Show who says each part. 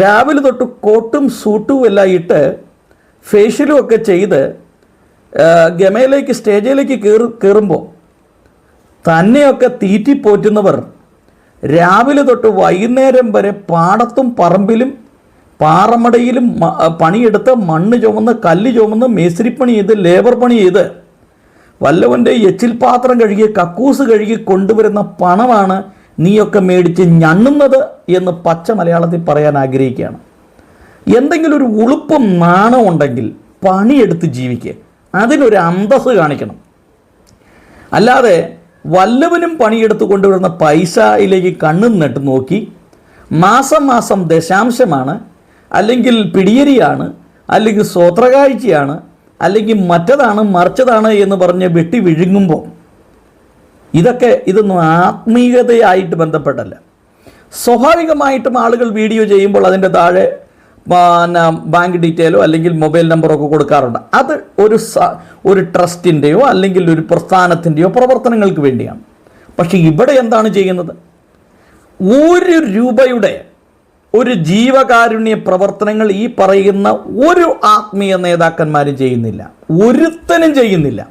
Speaker 1: രാവിലെ തൊട്ട് കോട്ടും സൂട്ടും എല്ലാം ഇട്ട് ഫേഷ്യലും ഒക്കെ ചെയ്ത് ഗമയിലേക്ക് സ്റ്റേജിലേക്ക് കയറുമ്പോൾ തന്നെയൊക്കെ തീറ്റിപ്പോറ്റുന്നവർ രാവിലെ തൊട്ട് വൈകുന്നേരം വരെ പാടത്തും പറമ്പിലും പാറമടയിലും പണിയെടുത്ത് മണ്ണ് ചുമന്ന് കല്ല് ചുമന്ന് മേസ്തിരിപ്പണി ചെയ്ത് ലേബർ പണി ചെയ്ത് വല്ലവൻ്റെ എച്ചിൽ പാത്രം കഴുകി കക്കൂസ് കഴുകി കൊണ്ടുവരുന്ന പണമാണ് നീയൊക്കെ മേടിച്ച് ഞണ്ണുന്നത് എന്ന് പച്ച മലയാളത്തിൽ പറയാൻ ആഗ്രഹിക്കുകയാണ്. എന്തെങ്കിലും ഒരു ഉളുപ്പും നാണം ഉണ്ടെങ്കിൽ പണിയെടുത്ത് ജീവിക്കുക, അതിനൊരു അന്തസ്സ് കാണിക്കണം. അല്ലാതെ വല്ലവനും പണിയെടുത്ത് കൊണ്ടുവരുന്ന പൈസയിലേക്ക് കണ്ണും നട്ട് നോക്കി മാസം മാസം ദശാംശമാണ്, അല്ലെങ്കിൽ പിടിയരിയാണ്, അല്ലെങ്കിൽ സ്വോത്രകാഴ്ചയാണ്, അല്ലെങ്കിൽ മറ്റതാണ് മറിച്ചതാണ് എന്ന് പറഞ്ഞ് വെട്ടി വിഴുങ്ങുമ്പോൾ ഇതൊന്നും ആത്മീയതയായിട്ട് ബന്ധപ്പെട്ടല്ല. സ്വാഭാവികമായിട്ടും ആളുകൾ വീഡിയോ ചെയ്യുമ്പോൾ അതിൻ്റെ താഴെ ബാങ്ക് ഡീറ്റെയിലോ അല്ലെങ്കിൽ മൊബൈൽ നമ്പറോ ഒക്കെ കൊടുക്കാറുണ്ട്. അത് ഒരു ട്രസ്റ്റിൻ്റെയോ അല്ലെങ്കിൽ ഒരു പ്രസ്ഥാനത്തിൻ്റെയോ പ്രവർത്തനങ്ങൾക്ക് വേണ്ടിയാണ്. പക്ഷേ ഇവിടെ എന്താണ് ചെയ്യുന്നത്? 1 രൂപയുടെ ഒരു ജീവകാരുണ്യ പ്രവർത്തനങ്ങൾ ഈ പറയുന്ന ഒരു ആത്മീയ നേതാക്കന്മാരും ചെയ്യുന്നില്ല, ഒരുത്തനും ചെയ്യുന്നില്ല.